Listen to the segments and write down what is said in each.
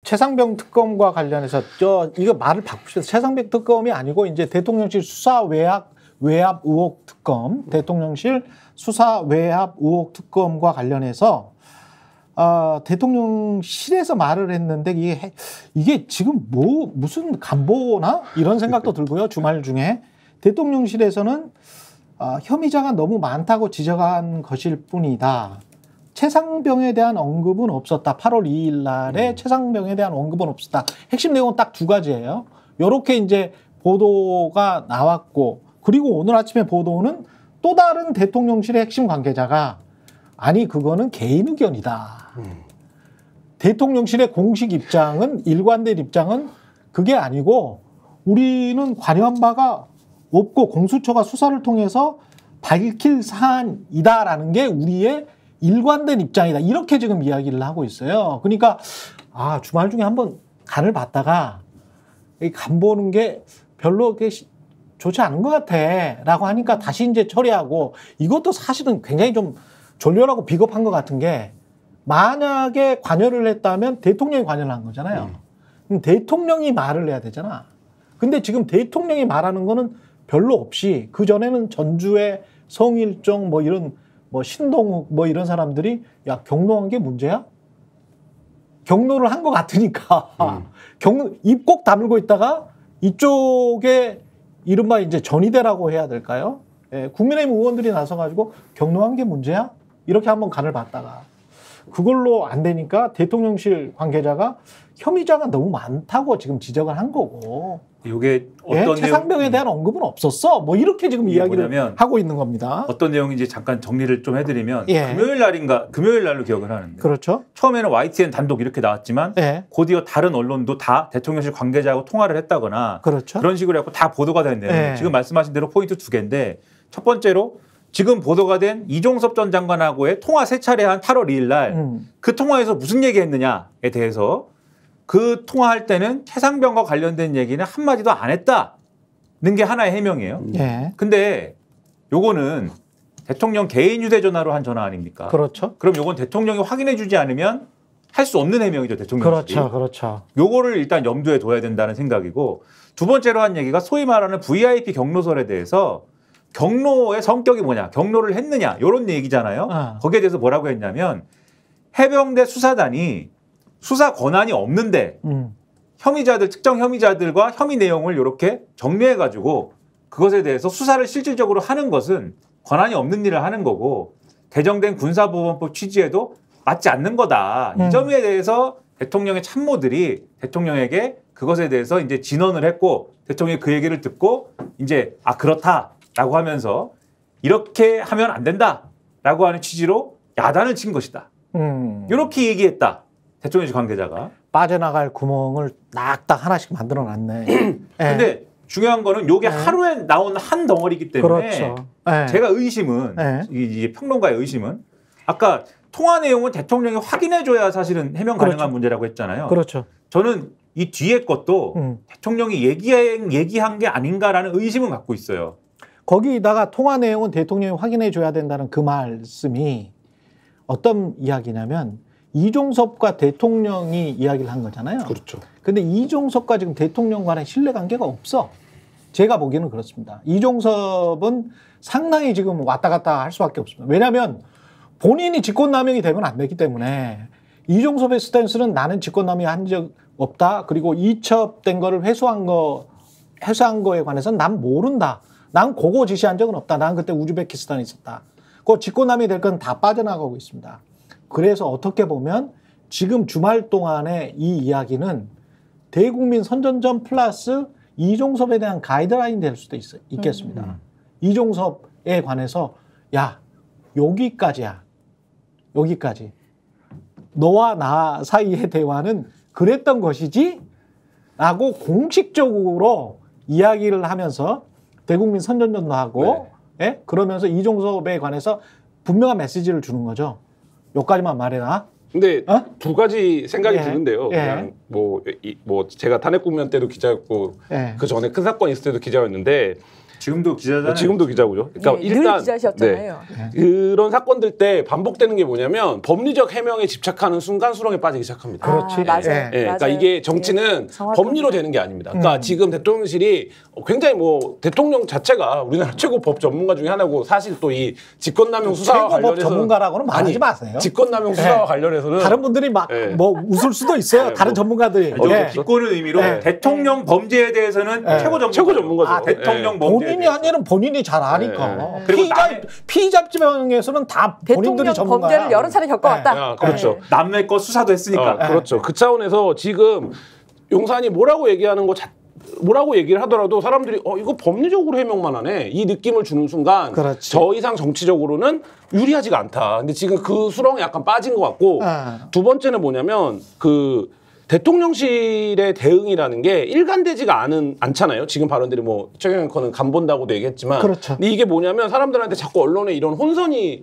최상병 특검과 관련해서 이거 말을 바꿉시다. 최상병 특검이 아니고 이제 대통령실 수사 외압 의혹 특검, 대통령실 수사 외압 의혹 특검과 관련해서 대통령실에서 말을 했는데 이게 지금 무슨 간보나 이런 생각도 들고요. 주말 중에 대통령실에서는 혐의자가 너무 많다고 지적한 것일 뿐이다. 최상병에 대한 언급은 없었다. 8월 2일 날에 최상병에 대한 언급은 없었다. 핵심 내용은 딱 두 가지예요. 이렇게 이제 보도가 나왔고, 그리고 오늘 아침에 보도는 또 다른 대통령실의 핵심 관계자가 아니 그거는 개인 의견이다. 대통령실의 공식 입장은, 일관된 입장은 그게 아니고 우리는 관여한 바가 없고 공수처가 수사를 통해서 밝힐 사안이다라는 게 우리의 일관된 입장이다. 이렇게 지금 이야기를 하고 있어요. 그러니까 주말 중에 한번 간을 봤다가 간 보는 게 별로 좋지 않은 것 같아 라고 하니까 다시 이제 처리하고, 이것도 사실은 굉장히 좀 졸렬하고 비겁한 것 같은 게, 만약에 관여를 했다면 대통령이 관여를 한 거잖아요. 그럼 대통령이 말을 해야 되잖아. 근데 지금 대통령이 말하는 거는 별로 없이, 그전에는 전주의 성일종 이런 신동욱 이런 사람들이 경로한 게 문제야? 경로를 한 것 같으니까 입 꼭 다물고 있다가 이쪽에 이른바 이제 전이대라고 해야 될까요? 국민의힘 의원들이 나서가지고 경로한 게 문제야? 이렇게 한번 간을 봤다가 그걸로 안 되니까 대통령실 관계자가 혐의자가 너무 많다고 지금 지적을 한 거고, 이게 어떤 최상병에 대한 언급은 없었어. 이렇게 지금 이야기를 하고 있는 겁니다. 어떤 내용인지 잠깐 정리를 좀 해드리면, 금요일 날로 기억을 하는데, 그렇죠. 처음에는 YTN 단독 이렇게 나왔지만 곧이어 다른 언론도 다 대통령실 관계자하고 통화를 했다거나 그렇죠. 그런 식으로 해서 다 보도가 됐는데, 지금 말씀하신 대로 포인트 두 개인데, 첫 번째로 지금 보도가 된 이종섭 전 장관하고의 통화 세 차례 한 8월 2일 날 그 통화에서 무슨 얘기했느냐에 대해서, 그 통화할 때는 최상병과 관련된 얘기는 한마디도 안 했다는 게 하나의 해명이에요. 근데 요거는 대통령 개인 휴대전화로 한 전화 아닙니까? 그렇죠. 그럼 요건 대통령이 확인해 주지 않으면 할 수 없는 해명이죠, 대통령실이. 그렇죠. 요거를 일단 염두에 둬야 된다는 생각이고, 두 번째로 한 얘기가 소위 말하는 VIP 경로설에 대해서 경로의 성격이 뭐냐, 경로를 했느냐, 요런 얘기잖아요. 거기에 대해서 뭐라고 했냐면, 해병대 수사단이 수사 권한이 없는데 특정 혐의자들과 혐의 내용을 이렇게 정리해가지고 그것에 대해서 수사를 실질적으로 하는 것은 권한이 없는 일을 하는 거고, 개정된 군사보건법 취지에도 맞지 않는 거다. 이 점에 대해서 대통령의 참모들이 대통령에게 그것에 대해서 이제 진언을 했고, 대통령이 그 얘기를 듣고 이제 그렇다라고 하면서 이렇게 하면 안 된다라고 하는 취지로 야단을 친 것이다. 이렇게 얘기했다. 대통령실 관계자가. 빠져나갈 구멍을 낙딱 하나씩 만들어 놨네. 근데 중요한 거는 요게 하루에 나온 한 덩어리이기 때문에, 그렇죠. 제가 의심은, 이 평론가의 의심은, 아까 통화 내용은 대통령이 확인해줘야 사실은 해명 가능한 문제라고 했잖아요. 그렇죠. 저는 이 뒤에 것도 대통령이 얘기한 게 아닌가라는 의심은 갖고 있어요. 거기다가 통화 내용은 대통령이 확인해줘야 된다는 그 말씀이 어떤 이야기냐면, 이종섭과 대통령이 이야기를 한 거잖아요. 그렇죠. 근데 이종섭과 지금 대통령 간의 신뢰관계가 없어. 제가 보기에는 그렇습니다. 이종섭은 상당히 지금 왔다 갔다 할 수밖에 없습니다. 왜냐하면 본인이 직권남용이 되면 안 되기 때문에, 이종섭의 스탠스는 나는 직권남용 한 적 없다. 그리고 이첩된 거를 회수한 거에 관해서는 난 모른다. 난 그거 지시한 적은 없다. 난 그때 우즈베키스탄에 있었다. 그 직권남용이 될 건 다 빠져나가고 있습니다. 그래서 어떻게 보면 지금 주말 동안의 이 이야기는 대국민 선전전 플러스 이종섭에 대한 가이드라인 될 수도 있겠습니다. 이종섭에 관해서 여기까지야. 여기까지. 너와 나 사이의 대화는 그랬던 것이지? 라고 공식적으로 이야기를 하면서 대국민 선전전도 하고 그러면서 이종섭에 관해서 분명한 메시지를 주는 거죠. 여기까지만 말해라. 근데 두 가지 생각이 드는데요. 그냥 뭐 제가 탄핵 국면 때도 기자였고 그 전에 큰 사건 있을 때도 기자였는데, 지금도 기자잖아요. 지금도 기자고요. 그러니까 네, 일단 늘 기자셨잖아요. 그런 사건들 때 반복되는 게 뭐냐면 법리적 해명에 집착하는 순간 수렁에 빠지기 시작합니다. 그렇지. 맞아요. 예. 그러니까 맞아요. 이게 정치는 법리로 되는 게 아닙니다. 그러니까 지금 대통령실이 굉장히 뭐 대통령 자체가 우리나라 최고 법 전문가 중에 하나고 사실 또 이 직권남용 수사와 최고 법 관련해서 전문가라고는 말하지 마세요. 직권남용 수사와 관련해서는 다른 분들이 막 예. 뭐 웃을 수도 있어요. 다른 전문가들이. 좀 예. 비꼬는 의미로 네. 대통령 범죄에 대해서는 최고 전문가죠. 최고 전문가죠. 대통령 범죄에 본인이 대해서. 한 일은 본인이 잘 아니까. 네. 그리고 피의자 입장에서는 다 본인들이 대통령 전문가야. 범죄를 여러 차례 겪어왔다. 아, 그렇죠. 네. 남의 거 수사도 했으니까. 그렇죠. 그 차원에서 지금 용산이 뭐라고 얘기하는 거 뭐라고 얘기를 하더라도 사람들이 이거 법리적으로 해명만 하네 이 느낌을 주는 순간 그렇지. 저 이상 정치적으로는 유리하지가 않다. 근데 지금 그 수렁에 약간 빠진 것 같고 두 번째는 뭐냐면 그 대통령실의 대응이라는 게 일관되지가 않잖아요. 지금 발언들이 뭐 최경영 거는 간 본다고도 얘기했지만 그렇죠. 근데 이게 뭐냐면 사람들한테 자꾸 언론에 이런 혼선이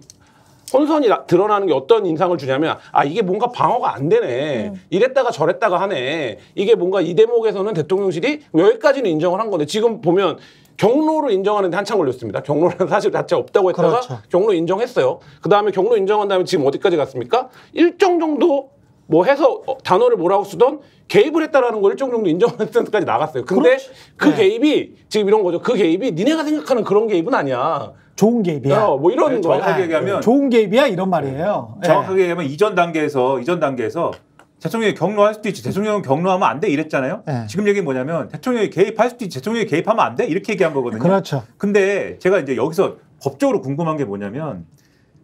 드러나는 게 어떤 인상을 주냐면 이게 뭔가 방어가 안 되네. 이랬다가 저랬다가 하네. 이게 뭔가 이 대목에서는 대통령실이 여기까지는 인정을 한 건데 지금 보면 경로를 인정하는데 한참 걸렸습니다. 경로라는 사실 자체 없다고 했다가 그렇죠. 경로 인정했어요. 그다음에 경로 인정한 다음에 지금 어디까지 갔습니까? 일정 정도 뭐 해서 단어를 뭐라고 쓰던 개입을 했다라는 걸 일정 정도 인정하는 데까지 나갔어요. 근데 그렇지. 그 네. 개입이 지금 이런 거죠. 그 개입이 니네가 생각하는 그런 개입은 아니야. 좋은 개입이야. 뭐 이런 아니, 거예요. 정확하게 얘기하면 좋은 개입이야 이런 말이에요. 정확하게 얘기하면 이전 단계에서 대통령이 경로할 수도 있지. 대통령은 경로하면 안 돼 이랬잖아요. 네. 지금 얘기는 뭐냐면 대통령이 개입할 수도 있지. 대통령이 개입하면 안 돼 이렇게 얘기한 거거든요. 그렇죠. 근데 제가 이제 여기서 법적으로 궁금한 게 뭐냐면,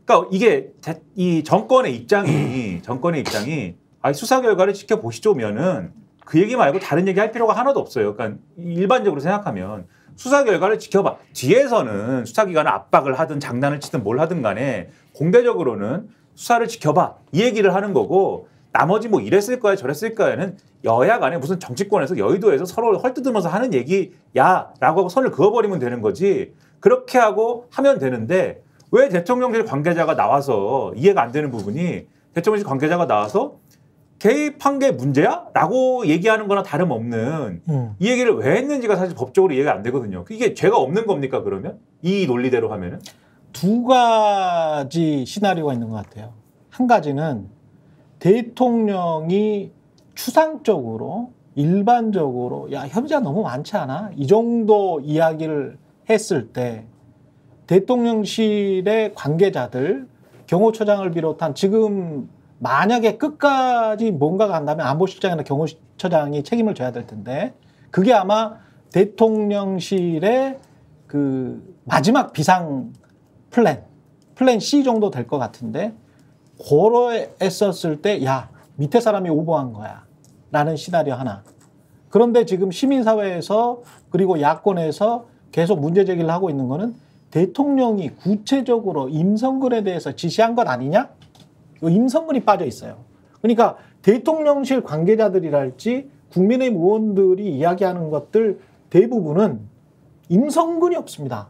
그러니까 이게 이 정권의 입장이 수사 결과를 지켜보시죠면은 그 얘기 말고 다른 얘기 할 필요가 하나도 없어요. 그러니까 일반적으로 생각하면 수사 결과를 지켜봐. 뒤에서는 수사기관을 압박을 하든 장난을 치든 뭘 하든 간에 공개적으로는 수사를 지켜봐. 이 얘기를 하는 거고 나머지 뭐 이랬을 거야 저랬을 거야는 여야 간에 무슨 정치권에서 여의도에서 서로 헐뜯으면서 하는 얘기야 라고 하고 선을 그어버리면 되는 거지. 그렇게 하고 하면 되는데 왜 대통령실 관계자가 나와서 이해가 안 되는 부분이 대통령실 관계자가 나와서 개입한 게 문제야? 라고 얘기하는 거나 다름없는 이 얘기를 왜 했는지가 사실 법적으로 이해가 안 되거든요. 이게 죄가 없는 겁니까 그러면? 이 논리대로 하면은? 두 가지 시나리오가 있는 것 같아요. 한 가지는 대통령이 추상적으로 일반적으로 야 혐의자 너무 많지 않아? 이 정도 이야기를 했을 때 대통령실의 관계자들 경호처장을 비롯한 지금 만약에 끝까지 뭔가가 한다면 안보실장이나 경호처장이 책임을 져야 될 텐데 그게 아마 대통령실의 그 마지막 비상 플랜 C 정도 될 것 같은데 고려했었을 때 야 밑에 사람이 오버한 거야 라는 시나리오 하나. 그런데 지금 시민사회에서 그리고 야권에서 계속 문제 제기를 하고 있는 거는 대통령이 구체적으로 임성근에 대해서 지시한 것 아니냐? 임성근이 빠져 있어요. 그러니까 대통령실 관계자들이랄지 국민의힘 의원들이 이야기하는 것들 대부분은 임성근이 없습니다.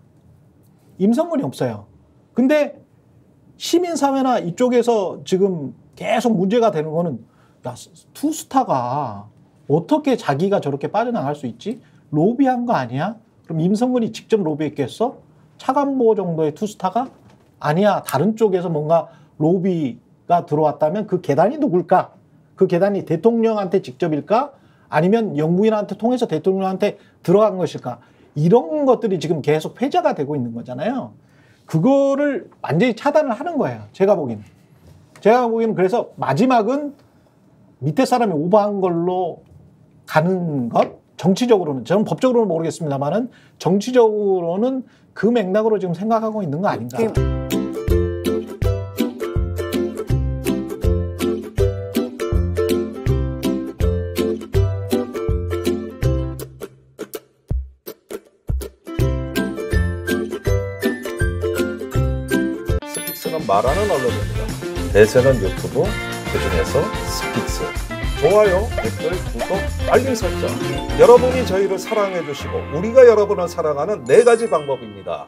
임성근이 없어요. 근데 시민사회나 이쪽에서 지금 계속 문제가 되는 거는 야, 투스타가 어떻게 자기가 저렇게 빠져나갈 수 있지? 로비한 거 아니야? 그럼 임성근이 직접 로비했겠어? 차관보 정도의 투스타가? 아니야. 다른 쪽에서 뭔가 로비가 들어왔다면 그 계단이 누굴까? 그 계단이 대통령한테 직접일까? 아니면 영부인한테 통해서 대통령한테 들어간 것일까? 이런 것들이 지금 계속 회자가 되고 있는 거잖아요. 그거를 완전히 차단을 하는 거예요. 제가 보기에는 그래서 마지막은 밑에 사람이 오버한 걸로 가는 것? 정치적으로는, 저는 법적으로는 모르겠습니다만은 정치적으로는 그 맥락으로 지금 생각하고 있는 거 아닌가. 스픽스는 말하는 언론입니다. 대세는 유튜브, 그중에서 스픽스. 좋아요, 댓글, 구독, 알림 설정. 여러분이 저희를 사랑해 주시고 우리가 여러분을 사랑하는 4가지 방법입니다.